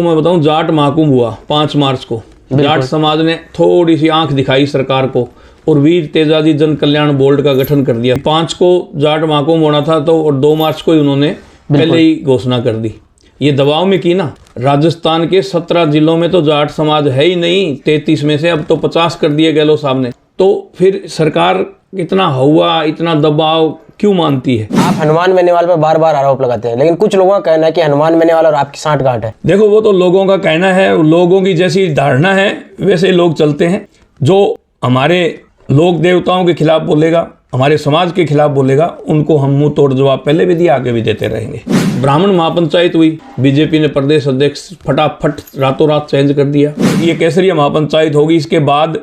तो मैं बताऊं, जाट महाकुंभ हुआ 5 मार्च को। जाट समाज ने थोड़ी सी आंख दिखाई सरकार को और वीर तेजाजी जन कल्याण बोर्ड का गठन कर दिया। 5 को जाट महाकुंभ होना था तो, और 2 मार्च को ही उन्होंने पहले ही घोषणा कर दी। ये दबाव में की ना। राजस्थान के 17 जिलों में तो जाट समाज है ही नहीं 33 में से, अब तो 50 कर दिए गहलोत साहब ने। तो फिर सरकार इतना हुआ, इतना दबाव क्यों मानती है? आप हनुमान बेनीवाल पर बार बार आरोप लगाते हैं, लेकिन कुछ लोगों का कहना है कि हनुमान बेनीवाल और आपकी सांठगांठ है। देखो, वो तो लोगों का कहना है, लोगों की जैसी धारणा है वैसे लोग चलते हैं। जो हमारे लोक देवताओं के खिलाफ बोलेगा, हमारे समाज के खिलाफ बोलेगा, उनको हम मुंह तोड़ जवाब पहले भी दिया, आगे भी देते रहेंगे। ब्राह्मण महापंचायत हुई, बीजेपी ने प्रदेश अध्यक्ष फटाफट रातों रात चेंज कर दिया। ये केसरिया महापंचायत होगी, इसके बाद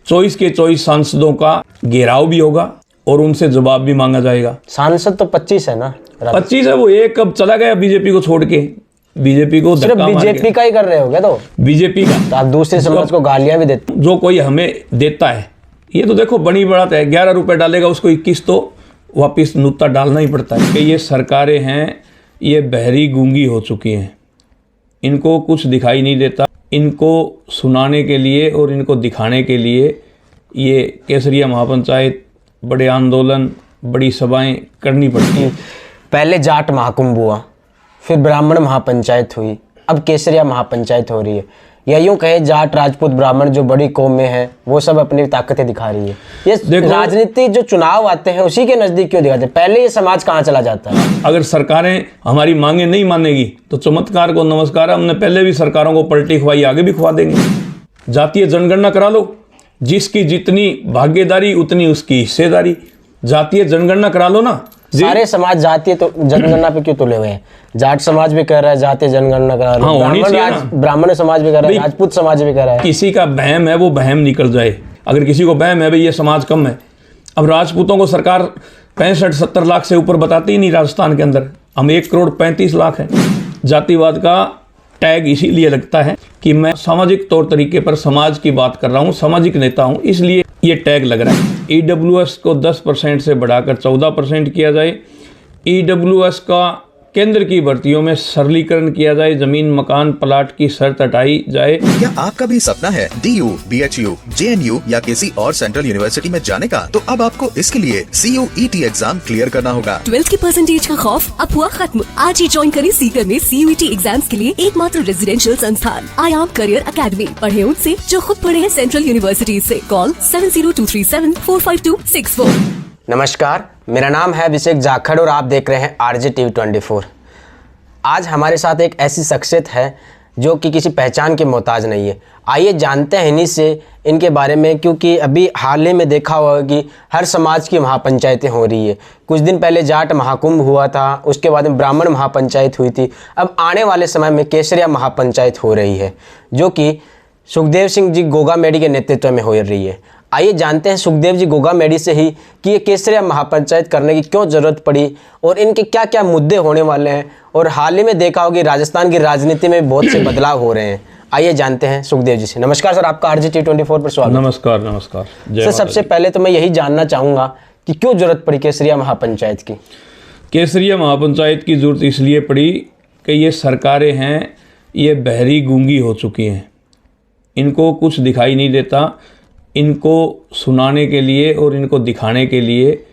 24 के 24 सांसदों का घेराव भी होगा और उनसे जवाब भी मांगा जाएगा। सांसद तो 25 है ना? 25 है, वो एक अब चला गया बीजेपी को छोड़ के। बीजेपी को सिर्फ बीजेपी का ही कर रहे हो क्या? तो बीजेपी का तो आप दूसरे समाज को गालियां भी देते। जो कोई हमें देता है, ये तो देखो बड़ी बात है। 11 रुपए डालेगा उसको 21 तो वापिस नुत्ता डालना ही पड़ता है। कि ये सरकारें हैं, ये बहरी गूंगी हो चुकी हैं, इनको कुछ दिखाई नहीं देता। इनको सुनाने के लिए और इनको दिखाने के लिए ये केसरिया महापंचायत, बड़े आंदोलन, बड़ी सभाएं करनी पड़ती हैं। पहले जाट महाकुंभ हुआ, फिर ब्राह्मण महापंचायत हुई, अब केसरिया महापंचायत हो रही है। या यूं कहे जाट राजपूत ब्राह्मण जो बड़ी कौम में है वो सब अपनी ताकतें दिखा रही है। ये राजनीति जो चुनाव आते हैं उसी के नजदीक क्यों दिखाते हैं? पहले ये समाज कहाँ चला जाता है? अगर सरकारें हमारी मांगे नहीं मानेगी तो चमत्कार को नमस्कार। हमने पहले भी सरकारों को पलटी खुआई, आगे भी खुआ देंगे। जातीय जनगणना करा लो, जिसकी जितनी भागीदारी उतनी उसकी हिस्सेदारी। जातीय जनगणना करा लो ना। सारे समाज जातीय तो जनगणना पे क्यों तुले हुए हैं? जाट समाज भी कर रहा है जातीय जनगणना करा लो, ब्राह्मण समाज भी कर रहा है, राजपूत समाज भी कर रहा है। किसी का बहम है वो बहम निकल जाए। अगर किसी को बहम है भाई ये समाज कम है, अब राजपूतों को सरकार 65-70 लाख से ऊपर बताती ही नहीं। राजस्थान के अंदर हम 1,35,00,000 हैं। जातिवाद का टैग इसीलिए लगता है कि मैं सामाजिक तौर तरीके पर समाज की बात कर रहा हूँ, सामाजिक नेता हूँ, इसलिए ये टैग लग रहा है। EWS को 10% से बढ़ाकर 14% किया जाए। EWS का केंद्र की भर्तियों में सरलीकरण किया जाए। जमीन मकान प्लाट की शर्त हटाई जाए। क्या आपका भी सपना है DU, BHU, JNU या किसी और सेंट्रल यूनिवर्सिटी में जाने का? तो अब आपको इसके लिए CUET एग्जाम क्लियर करना होगा। 12th के परसेंटेज का खौफ अब हुआ खत्म। आज ही ज्वाइन करें सीकर में CUET एग्जाम्स के लिए एकमात्र रेजिडेंशियल संस्थान आयाम करियर अकेडमी। पढ़े उनसे जो खुद पढ़े हैं सेंट्रल यूनिवर्सिटी से। कॉल 7023745264। नमस्कार, मेरा नाम है अभिषेक जाखड़ और आप देख रहे हैं RJ TV 24। आज हमारे साथ एक ऐसी शख्सियत है जो कि किसी पहचान के मोहताज नहीं है। आइए जानते हैं इन्हीं से इनके बारे में, क्योंकि अभी हाल ही में देखा हुआ कि हर समाज की महापंचायतें हो रही है। कुछ दिन पहले जाट महाकुंभ हुआ था, उसके बाद में ब्राह्मण महापंचायत हुई थी। अब आने वाले समय में केसरिया महापंचायत हो रही है, जो कि सुखदेव सिंह जी गोगा मेडी के नेतृत्व में हो रही है। आइए जानते हैं सुखदेव जी गोगा मेडी से ही कि ये केसरिया महापंचायत करने की क्यों ज़रूरत पड़ी और इनके क्या क्या मुद्दे होने वाले हैं। और हाल ही में देखा होगा राजस्थान की राजनीति में बहुत से बदलाव हो रहे हैं। आइए जानते हैं सुखदेव जी से। नमस्कार सर, आपका RJ TV 24 पर स्वागत। नमस्कार। नमस्कार सर, सबसे पहले तो मैं यही जानना चाहूँगा कि क्यों ज़रूरत पड़ी केसरिया महापंचायत की? केसरिया महापंचायत की ज़रूरत इसलिए पड़ी कि ये सरकारें हैं, ये बहरी गूंगी हो चुकी हैं, इनको कुछ दिखाई नहीं देता। इनको सुनाने के लिए और इनको दिखाने के लिए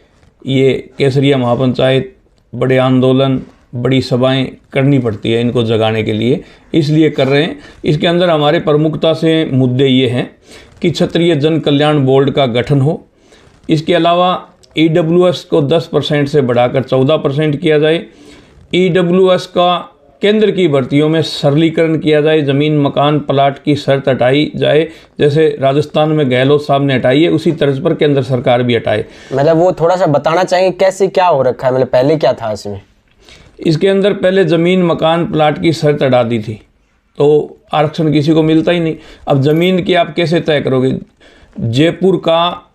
ये केसरिया महापंचायत, बड़े आंदोलन, बड़ी सभाएं करनी पड़ती है इनको जगाने के लिए, इसलिए कर रहे हैं। इसके अंदर हमारे प्रमुखता से मुद्दे ये हैं कि क्षत्रिय जन कल्याण बोर्ड का गठन हो। इसके अलावा EWS को 10% से बढ़ाकर 14% किया जाए। EWS का केंद्र की भर्तियों में सरलीकरण किया जाए। ज़मीन मकान प्लाट की शर्त हटाई जाए। जैसे राजस्थान में गहलोत साहब ने हटाई है, उसी तर्ज पर केंद्र सरकार भी हटाए। मतलब वो थोड़ा सा बताना चाहेंगे कैसे क्या हो रखा है, मतलब पहले क्या था इसमें? इसके अंदर पहले ज़मीन मकान प्लाट की शर्त हटा दी थी तो आरक्षण किसी को मिलता ही नहीं। अब ज़मीन की आप कैसे तय करोगे? जयपुर का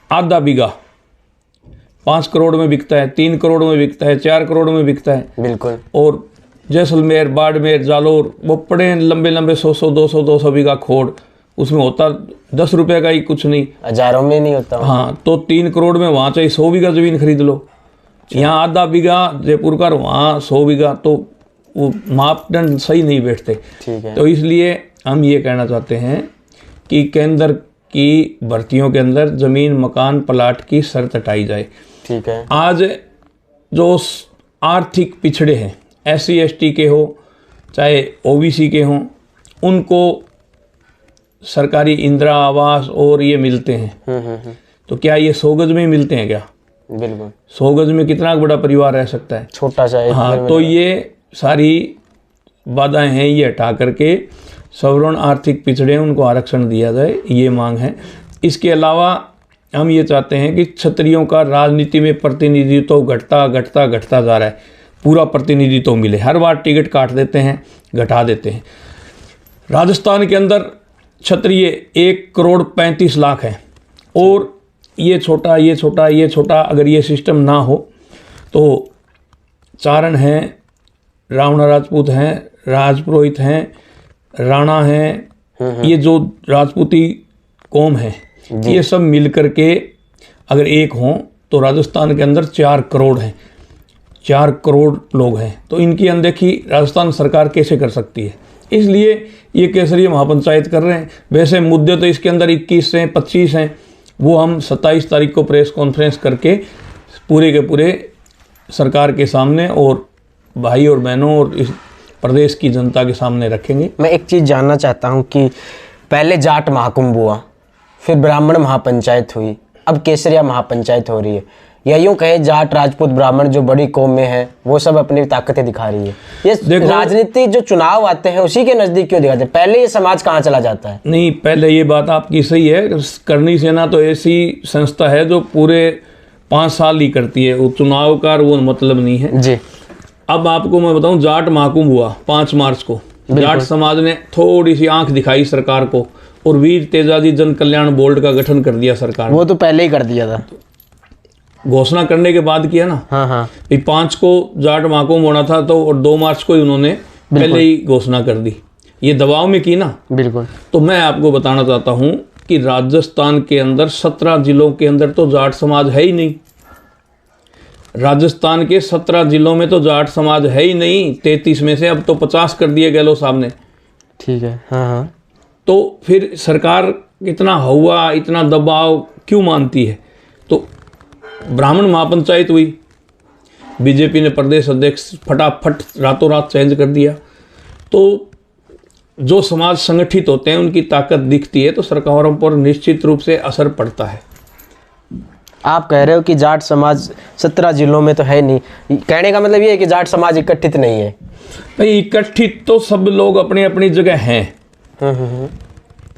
आधा बीघा 5 करोड़ में बिकता है, 3 करोड़ में बिकता है, 4 करोड़ में बिकता है। बिल्कुल। और जैसलमेर, बाड़मेर, जालोर, वो पड़े लंबे लंबे 100 200 बीघा खोड़, उसमें होता 10 रुपये का ही कुछ नहीं, हजारों में नहीं होता। हाँ, तो 3 करोड़ में वहाँ चाहिए 100 बीघा ज़मीन खरीद लो। यहाँ आधा बीघा जयपुर का, वहाँ 100 बीघा, तो वो मापदंड सही नहीं बैठते। ठीक है। तो इसलिए हम ये कहना चाहते हैं कि केंद्र की भर्तियों के अंदर ज़मीन मकान प्लाट की शर्त हटाई जाए। ठीक है। आज जो आर्थिक पिछड़े हैं, SC ST के हो चाहे OBC के हों, उनको सरकारी इंदिरा आवास और ये मिलते हैं। तो क्या ये 100 गज में मिलते हैं क्या? बिल्कुल। 100 गज में कितना बड़ा परिवार रह सकता है? छोटा सा एक घर हाँ, में तो ये सारी बाधाएं हैं, ये हटा करके सवर्ण आर्थिक पिछड़े उनको आरक्षण दिया जाए, ये मांग है। इसके अलावा हम ये चाहते हैं कि क्षत्रियों का राजनीति में प्रतिनिधित्व घटता जा रहा है। पूरा प्रतिनिधित्व मिले, हर बार टिकट काट देते हैं, घटा देते हैं। राजस्थान के अंदर क्षत्रिय 1,35,00,000 हैं और ये छोटा अगर ये सिस्टम ना हो तो चारण हैं, रावणा राजपूत हैं, राजपुरोहित हैं, राणा हैं, ये जो राजपूती कौम है, ये सब मिल करके अगर एक हों तो राजस्थान के अंदर 4 करोड़ हैं, 4 करोड़ लोग हैं। तो इनकी अनदेखी राजस्थान सरकार कैसे कर सकती है? इसलिए ये केसरी महापंचायत कर रहे हैं। वैसे मुद्दे तो इसके अंदर 21 हैं, 25 हैं, वो हम 27 तारीख को प्रेस कॉन्फ्रेंस करके पूरे के पूरे सरकार के सामने और भाई और बहनों और इस प्रदेश की जनता के सामने रखेंगे। मैं एक चीज़ जानना चाहता हूँ कि पहले जाट महाकुंभ हुआ, फिर ब्राह्मण महापंचायत हुई, अब केसरिया महापंचायत हो रही है, या यूँ कहे जाट राजपूत ब्राह्मण जो बड़ी कौम में है वो सब अपनी ताकतें दिखा रही है। ये राजनीति जो चुनाव आते हैं उसी के नज़दीक क्यों दिखाते हैं? पहले ये समाज कहाँ चला जाता है? नहीं, पहले ये बात आपकी सही है। करनी सेना तो ऐसी संस्था है जो पूरे 5 साल ही करती है, वो चुनाव का वो मतलब नहीं है जी। अब आपको मैं बताऊं, जाट महाकुंभ हुआ 5 मार्च को। जाट समाज ने थोड़ी सी आंख दिखाई सरकार को और वीर तेजाजी जन कल्याण बोर्ड का गठन कर दिया सरकार ने। वो तो पहले ही कर दिया था, घोषणा करने के बाद किया ना। हाँ। 5 को जाट महाकुंभ होना था तो और 2 मार्च को ही उन्होंने पहले ही घोषणा कर दी, ये दबाव में की ना। बिल्कुल। तो मैं आपको बताना चाहता हूं कि राजस्थान के अंदर 17 जिलों के अंदर तो जाट समाज है ही नहीं। राजस्थान के 17 जिलों में तो जाट समाज है ही नहीं। 33 में से अब तो 50 कर दिए गहलोत साहब ने। ठीक है। हाँ। तो फिर सरकार इतना हुआ, इतना दबाव क्यों मानती है? तो ब्राह्मण महापंचायत हुई, बीजेपी ने प्रदेश अध्यक्ष फटाफट रातों रात चेंज कर दिया। तो जो समाज संगठित होते हैं उनकी ताकत दिखती है तो सरकारों पर निश्चित रूप से असर पड़ता है। आप कह रहे हो कि जाट समाज 17 जिलों में तो है नहीं, कहने का मतलब ये है कि जाट समाज इकट्ठित नहीं है? भाई इकट्ठित तो सब लोग अपनी अपनी जगह हैं।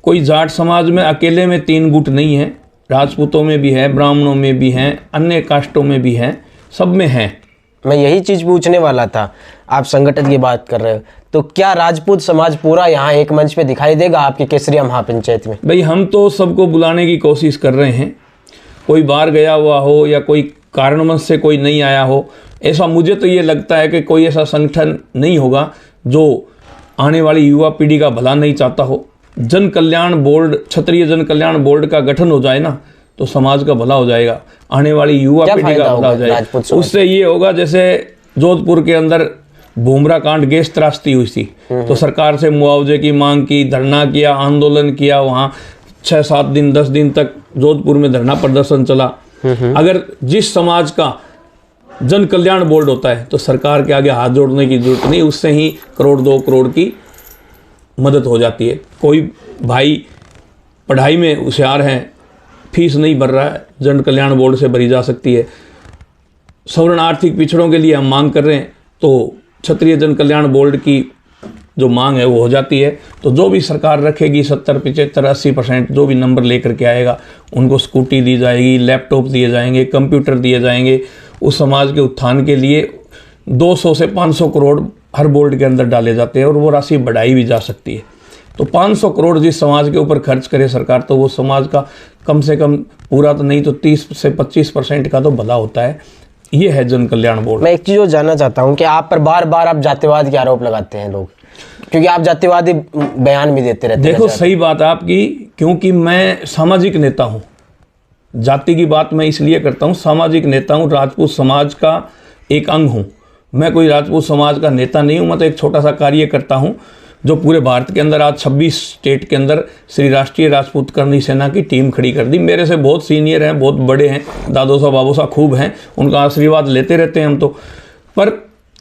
कोई जाट समाज में अकेले में 3 गुट नहीं है, राजपूतों में भी है, ब्राह्मणों में भी हैं, अन्य कास्टों में भी हैं, सब में हैं। मैं यही चीज़ पूछने वाला था। आप संगठन की बात कर रहे हो तो क्या राजपूत समाज पूरा यहाँ एक मंच पे दिखाई देगा आपकी केसरिया महापंचायत में? भाई हम तो सबको बुलाने की कोशिश कर रहे हैं, कोई बाहर गया हुआ हो या कोई कारणवश से कोई नहीं आया हो, ऐसा मुझे तो ये लगता है कि कोई ऐसा संगठन नहीं होगा जो आने वाली युवा पीढ़ी का भला नहीं चाहता हो। जन कल्याण बोर्ड, क्षत्रिय जन कल्याण बोर्ड का गठन हो जाए ना तो समाज का भला हो जाएगा, आने वाली युवा पीढ़ी का भला हो जाएगा। उससे ये होगा जैसे जोधपुर के अंदर भूमरा कांड गैस त्रासदी हुई थी तो सरकार से मुआवजे की मांग की, धरना किया, आंदोलन किया, वहाँ 6-7 दिन 10 दिन तक जोधपुर में धरना प्रदर्शन चला। अगर जिस समाज का जन कल्याण बोर्ड होता है तो सरकार के आगे हाथ जोड़ने की जरूरत नहीं, उससे ही 1-2 करोड़ की मदद हो जाती है। कोई भाई पढ़ाई में होशियार हैं, फीस नहीं भर रहा है, जन कल्याण बोर्ड से भरी जा सकती है। सवर्ण आर्थिक पिछड़ों के लिए हम मांग कर रहे हैं तो क्षत्रिय जन कल्याण बोर्ड की जो मांग है वो हो जाती है। तो जो भी सरकार रखेगी 70, 75, 80% जो भी नंबर लेकर के आएगा उनको स्कूटी दी जाएगी, लैपटॉप दिए जाएंगे, कंप्यूटर दिए जाएंगे। उस समाज के उत्थान के लिए 200 से 500 करोड़ हर बोर्ड के अंदर डाले जाते हैं और वो राशि बढ़ाई भी जा सकती है। तो 500 करोड़ जिस समाज के ऊपर खर्च करे सरकार तो वो समाज का कम से कम पूरा तो नहीं तो 30 से 25% का तो भला होता है। ये है जन कल्याण बोर्ड। मैं एक चीज़ और जानना चाहता हूँ कि आप पर बार बार आप जातिवाद के आरोप लगाते हैं लोग, क्योंकि आप जातिवादी बयान भी देते रहते हैं। देखो सही बात है आपकी, क्योंकि मैं सामाजिक नेता हूँ। जाति की बात मैं इसलिए करता हूँ, सामाजिक नेता हूँ, राजपूत समाज का एक अंग हूँ। मैं कोई राजपूत समाज का नेता नहीं हूँ, मैं तो एक छोटा सा कार्य करता हूँ जो पूरे भारत के अंदर आज 26 स्टेट के अंदर श्री राष्ट्रीय राजपूत करनी सेना की टीम खड़ी कर दी। मेरे से बहुत सीनियर हैं, बहुत बड़े हैं, दादो साहब बाबू साहब खूब हैं, उनका आशीर्वाद लेते रहते हैं हम तो। पर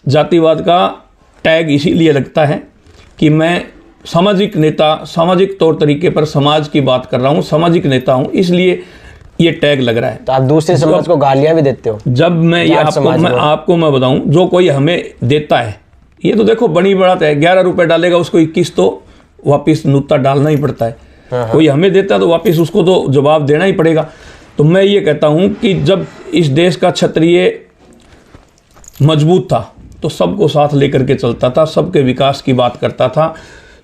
जातिवाद का टैग इसीलिए लगता है कि मैं सामाजिक नेता, सामाजिक तौर तरीके पर समाज की बात कर रहा हूँ, सामाजिक नेता हूँ, इसलिए ये टैग लग रहा है। तो आप दूसरे समाज को गालियां भी देते हो? जब मैं ये आपको मैं बताऊं, जो कोई हमें देता है, ये तो देखो बड़ी बात है, 11 रुपए डालेगा उसको 21 तो वापस नूता डालना ही पड़ता है। कोई हमें देता है तो वापस उसको तो जवाब देना ही पड़ेगा। तो मैं ये कहता हूं कि जब इस देश का क्षत्रिय मजबूत था तो सबको साथ लेकर के चलता था, सबके विकास की बात करता था,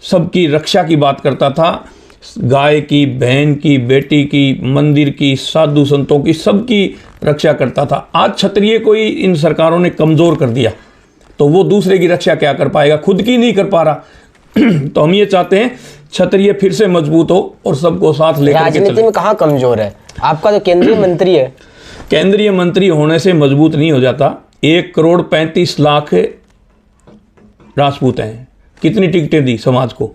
सबकी रक्षा की बात करता था, गाय की, बहन की, बेटी की, मंदिर की, साधु संतों की, सबकी रक्षा करता था। आज क्षत्रिय को ही इन सरकारों ने कमज़ोर कर दिया, तो वो दूसरे की रक्षा क्या कर पाएगा, खुद की नहीं कर पा रहा। तो हम ये चाहते हैं क्षत्रिय फिर से मजबूत हो और सबको साथ लेकर के चले। राजनीति में कहाँ कमज़ोर है? आपका तो केंद्रीय मंत्री है। केंद्रीय मंत्री होने से मजबूत नहीं हो जाता। 1,35,00,000 राजपूत हैं, कितनी टिकटें दी समाज को?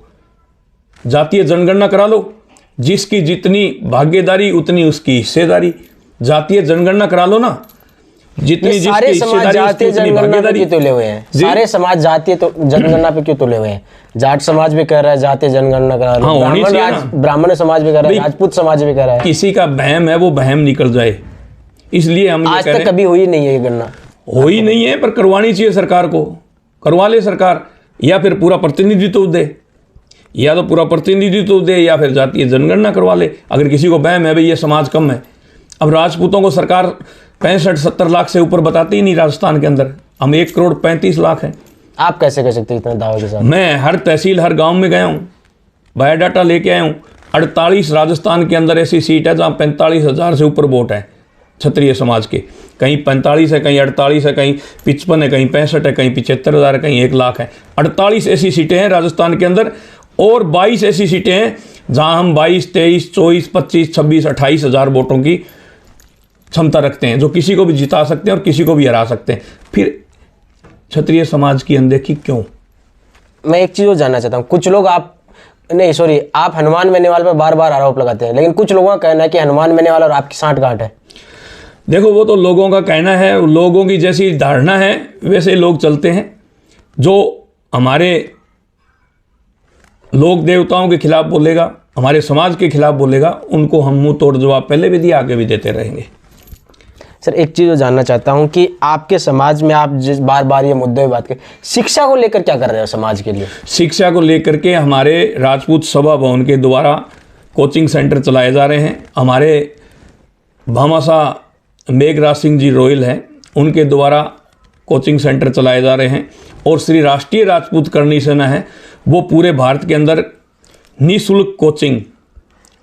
जातीय जनगणना करा लो, जिसकी जितनी भागीदारी उतनी उसकी हिस्सेदारी। जातीय जनगणना करा लो ना, जितनी सारे जिसकी समाज हिस्सेदारी जातीय उसकी उतनी जनगणना पे भागीदारी। क्यों तुले हुए हैं? सारे समाज जातीय तो जनगणना पे क्यों तुले हुए हैं? जाट समाज भी कर रहा है जातीय जनगणना करा लो, हाँ, होनी चाहिए ना। ब्राह्मण समाज भी कर रहा है, राजपूत समाज भी कर रहा है। किसी का बहम है वो बहम निकल जाए, इसलिए हम ये आज कह तक रहे हैं। कभी हुई नहीं है ये गणना। हो ही नहीं है, पर करवानी चाहिए सरकार को। करवा ले सरकार, या फिर पूरा प्रतिनिधित्व दे, या तो पूरा प्रतिनिधित्व दे, या फिर जातीय जनगणना करवा ले। अगर किसी को बहम है भाई ये समाज कम है, अब राजपूतों को सरकार 65-70 लाख से ऊपर बताती ही नहीं राजस्थान के अंदर, हम 1,35,00,000 हैं। आप कैसे कर सकते हैं इतना दावे के साथ? मैं हर तहसील, हर गांव में गया हूँ, बायोडाटा लेके आया हूँ। 48 राजस्थान के अंदर ऐसी सीट है जहाँ 45,000 से ऊपर वोट है क्षत्रिय समाज के। कहीं 45 है, कहीं 48 है, कहीं 55 है, कहीं 65 है, कहीं 75,000 है, कहीं 1,00,000 है। 48 ऐसी सीटें हैं राजस्थान के अंदर, और 22 ऐसी सीटें हैं जहाँ हम 22, 23, 24, 25, 26, 28,000 वोटों की क्षमता रखते हैं, जो किसी को भी जिता सकते हैं और किसी को भी हरा सकते हैं। फिर क्षत्रिय समाज की अनदेखी क्यों? मैं एक चीज़ और जानना चाहता हूँ। कुछ लोग आप हनुमान बेनीवाल पर बार बार आरोप लगाते हैं, लेकिन कुछ लोगों का कहना है कि हनुमान बेनीवाल और आपकी सांठगांठ है। देखो, वो तो लोगों का कहना है, लोगों की जैसी धारणा है वैसे लोग चलते हैं। जो हमारे लोक देवताओं के खिलाफ बोलेगा, हमारे समाज के खिलाफ बोलेगा, उनको हम मुंह तोड़ जवाब पहले भी दिया, आगे भी देते रहेंगे। सर, एक चीज़ जानना चाहता हूँ कि आपके समाज में आप जिस बार बार ये मुद्दे की बात करें, शिक्षा को लेकर क्या कर रहे हो समाज के लिए? शिक्षा को लेकर के हमारे राजपूत सभा भवन के द्वारा कोचिंग सेंटर चलाए जा रहे हैं। हमारे भामाशाह मेघराज सिंह जी रोयल हैं, उनके द्वारा कोचिंग सेंटर चलाए जा रहे हैं। और श्री राष्ट्रीय राजपूत करनी सेना है, वो पूरे भारत के अंदर निःशुल्क कोचिंग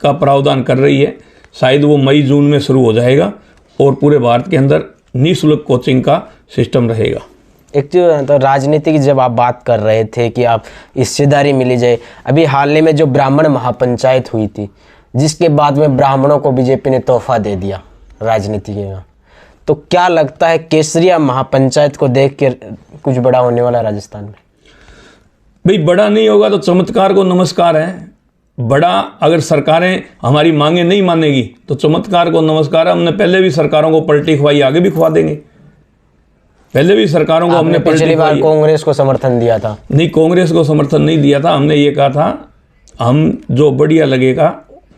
का प्रावधान कर रही है। शायद वो मई-जून में शुरू हो जाएगा और पूरे भारत के अंदर निःशुल्क कोचिंग का सिस्टम रहेगा। एक चीज़ तो राजनीति की जब आप बात कर रहे थे कि आप हिस्सेदारी मिली जाए, अभी हाल ही में जो ब्राह्मण महापंचायत हुई थी, जिसके बाद में ब्राह्मणों को बीजेपी ने तोहफा दे दिया राजनीति के, तो क्या लगता है केसरिया महापंचायत को देख के कुछ बड़ा होने वाला है राजस्थान में? भाई, बड़ा नहीं होगा तो चमत्कार को नमस्कार है। बड़ा अगर सरकारें हमारी मांगे नहीं मानेगी तो चमत्कार को नमस्कार है। हमने पहले भी सरकारों को पलटी खुवाई, आगे भी खुवा देंगे। पहले भी सरकारों को हमने पिछली बार कांग्रेस को समर्थन दिया था। नहीं, कांग्रेस को समर्थन नहीं दिया था। हमने ये कहा था हम जो बढ़िया लगेगा,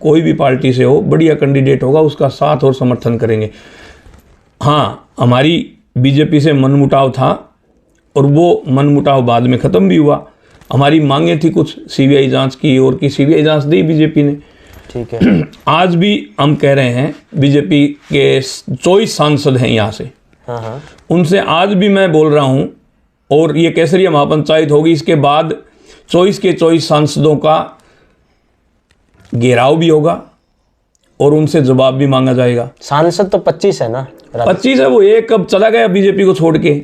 कोई भी पार्टी से हो, बढ़िया कैंडिडेट होगा, उसका साथ और समर्थन करेंगे। हाँ, हमारी बीजेपी से मनमुटाव था और वो मनमुटाव बाद में ख़त्म भी हुआ। हमारी मांगे थी कुछ सीबीआई जांच की, और की सीबीआई जांच दी बीजेपी ने। ठीक है। आज भी हम कह रहे हैं, बीजेपी के 24 सांसद हैं यहाँ से, हाँ, उनसे आज भी मैं बोल रहा हूँ, और ये केसरिया महापंचायत होगी, इसके बाद 24 के 24 सांसदों का घेराव भी होगा और उनसे जवाब भी मांगा जाएगा। सांसद तो 25 है ना? 25 है, वो एक कब चला गया बीजेपी को छोड़ के।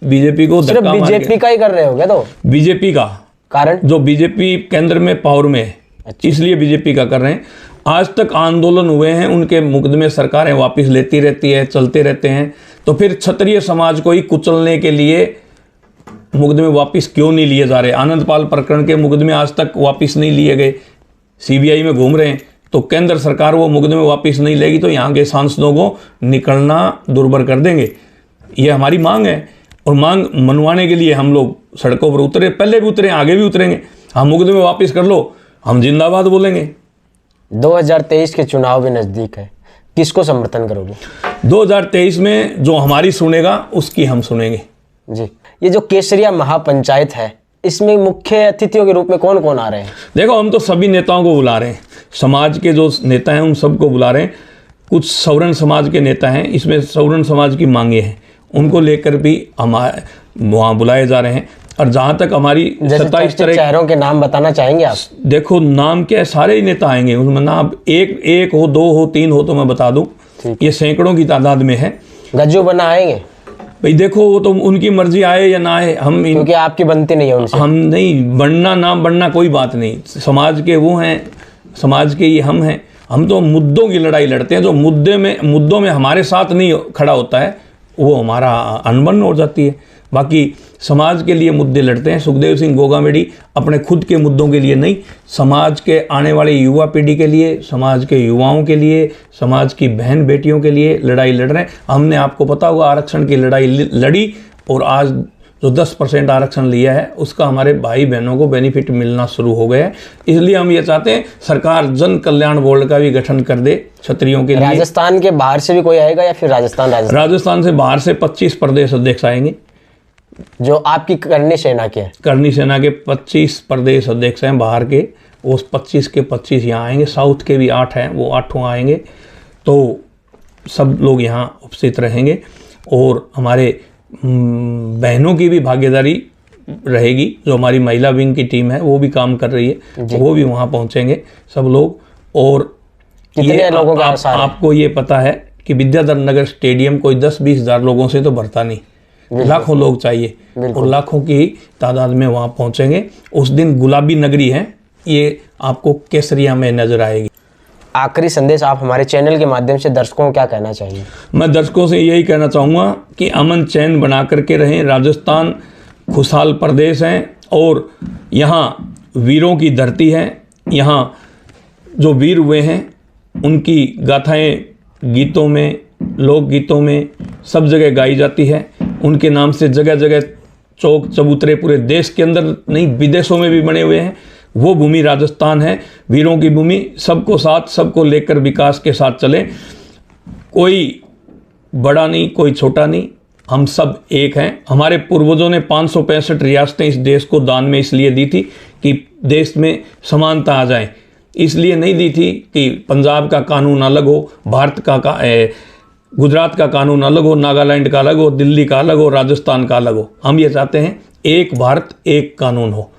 बीजेपी को सिर्फ बीजेपी का ही कर रहे हो क्या? तो बीजेपी का कारण, जो बीजेपी केंद्र में पावर में है, इसलिए बीजेपी का कर रहे हैं। आज तक आंदोलन हुए हैं, उनके मुकदमे सरकारें वापस लेती रहती है, चलते रहते हैं। तो फिर क्षत्रिय समाज को ही कुचलने के लिए मुकदमे वापस क्यों नहीं लिए जा रहे? आनंदपाल प्रकरण के मुकदमे आज तक वापस नहीं लिए गए, सीबीआई में घूम रहे हैं। तो केंद्र सरकार वो मुकदमे वापस नहीं लेगी तो यहाँ के सांसदों को निकलना दुर्भर कर देंगे। ये हमारी मांग है और मांग मनवाने के लिए हम लोग सड़कों पर उतरे, पहले भी उतरे, आगे भी उतरेंगे। हम मुकदमे वापस कर लो, हम जिंदाबाद बोलेंगे। 2023 के चुनाव भी नज़दीक है, किसको समर्थन करोगे? 2023 में जो हमारी सुनेगा उसकी हम सुनेंगे। जी, ये जो केसरिया महापंचायत है, इसमें मुख्य अतिथियों के रूप में कौन कौन आ रहे हैं? देखो, हम तो सभी नेताओं को बुला रहे हैं, समाज के जो नेता हैं उन सबको बुला रहे हैं। कुछ सवर्ण समाज के नेता हैं, इसमें सवर्ण समाज की मांगे हैं, उनको लेकर भी हम वहाँ बुलाए जा रहे हैं। और जहाँ तक हमारी 27 तरह चेहरों के नाम बताना चाहेंगे आप? देखो, नाम क्या है, सारे ही नेता आएंगे उसमें, नाम एक हो, 2 हो, 3 हो तो मैं बता दूं, ये सैकड़ों की तादाद में है। गज्जू बना आएंगे भाई? देखो, वो तो उनकी मर्जी, आए या ना आए, हम क्योंकि आपकी बनती नहीं है उनसे। हम नहीं बनना, ना बनना कोई बात नहीं, समाज के वो हैं, समाज के ये हम हैं। हम तो मुद्दों की लड़ाई लड़ते हैं। जो मुद्दों में हमारे साथ नहीं खड़ा होता है वो हमारा अनबन हो जाती है। बाकी समाज के लिए मुद्दे लड़ते हैं। सुखदेव सिंह गोगामेडी अपने खुद के मुद्दों के लिए नहीं, समाज के आने वाले युवा पीढ़ी के लिए, समाज के युवाओं के लिए, समाज की बहन बेटियों के लिए लड़ाई लड़ रहे हैं। हमने, आपको पता होगा, आरक्षण की लड़ाई लड़ी और आज जो 10% आरक्षण लिया है उसका हमारे भाई बहनों को बेनिफिट मिलना शुरू हो गया है। इसलिए हम ये चाहते हैं सरकार जन कल्याण बोर्ड का भी गठन कर दे क्षत्रियों के लिए। राजस्थान के बाहर से भी कोई आएगा या फिर राजस्थान से बाहर से 25 प्रदेश अध्यक्ष आएंगे, जो आपकी करनी सेना के हैं? करनी सेना के 25 प्रदेश अध्यक्ष हैं बाहर के, वो 25 के 25 यहाँ आएंगे। साउथ के भी 8 हैं, वो 8 आएंगे। तो सब लोग यहाँ उपस्थित रहेंगे और हमारे बहनों की भी भागीदारी रहेगी। जो हमारी महिला विंग की टीम है वो भी काम कर रही है, वो भी वहाँ पहुँचेंगे सब लोग। और कितने लोगों का आपको ये पता है कि विद्याधर नगर स्टेडियम कोई 10-20 हज़ार लोगों से तो भरता नहीं, लाखों लोग चाहिए और लाखों की तादाद में वहाँ पहुँचेंगे। उस दिन गुलाबी नगरी है, ये आपको केसरिया में नजर आएगी। आखिरी संदेश आप हमारे चैनल के माध्यम से दर्शकों को क्या कहना चाहेंगे? मैं दर्शकों से यही कहना चाहूँगा कि अमन चैन बना करके रहें। राजस्थान खुशहाल प्रदेश है और यहाँ वीरों की धरती है। यहाँ जो वीर हुए हैं उनकी गाथाएँ गीतों में, लोकगीतों में सब जगह गाई जाती है। उनके नाम से जगह जगह चौक चबूतरे पूरे देश के अंदर नहीं, विदेशों में भी बने हुए हैं। वो भूमि राजस्थान है, वीरों की भूमि। सबको साथ, सबको लेकर विकास के साथ चलें। कोई बड़ा नहीं, कोई छोटा नहीं, हम सब एक हैं। हमारे पूर्वजों ने 565 रियासतें इस देश को दान में इसलिए दी थी कि देश में समानता आ जाए। इसलिए नहीं दी थी कि पंजाब का कानून अलग हो, गुजरात का कानून अलग हो, नागालैंड का अलग हो, दिल्ली का अलग हो, राजस्थान का अलग हो। हम ये चाहते हैं एक भारत एक कानून हो।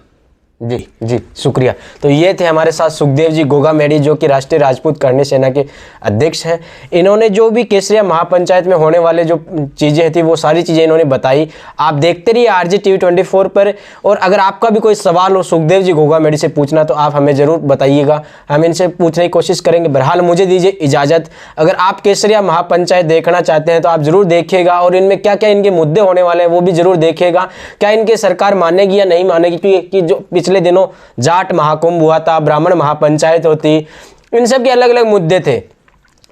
जी जी, शुक्रिया। तो ये थे हमारे साथ सुखदेव जी गोगामेडी, जो कि राष्ट्रीय राजपूत करनी सेना के अध्यक्ष हैं। इन्होंने जो भी केसरिया महापंचायत में होने वाले जो चीज़ें थी वो सारी चीज़ें इन्होंने बताई। आप देखते रहिए RJ TV 24 पर। और अगर आपका भी कोई सवाल हो सुखदेव जी गोगामेडी से पूछना तो आप हमें ज़रूर बताइएगा, हम इनसे पूछने की कोशिश करेंगे। बहरहाल मुझे दीजिए इजाज़त। अगर आप केसरिया महापंचायत देखना चाहते हैं तो आप ज़रूर देखिएगा और इनमें क्या क्या इनके मुद्दे होने वाले हैं वो भी ज़रूर देखिएगा। क्या इनकी सरकार मानेगी या नहीं मानेगी, क्योंकि जो पिछले दिनों जाट महाकुंभ हुआ था, ब्राह्मण महापंचायत होती, इन सब के अलग अलग मुद्दे थे।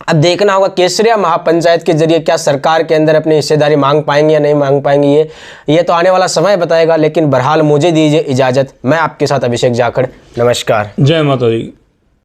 अब देखना होगा केसरिया महापंचायत के जरिए क्या सरकार के अंदर अपनी हिस्सेदारी मांग पाएंगे या नहीं मांग पाएंगे, ये तो आने वाला समय बताएगा। लेकिन बहरहाल मुझे दीजिए इजाजत। मैं आपके साथ अभिषेक जाखड़, नमस्कार। जय माता दी।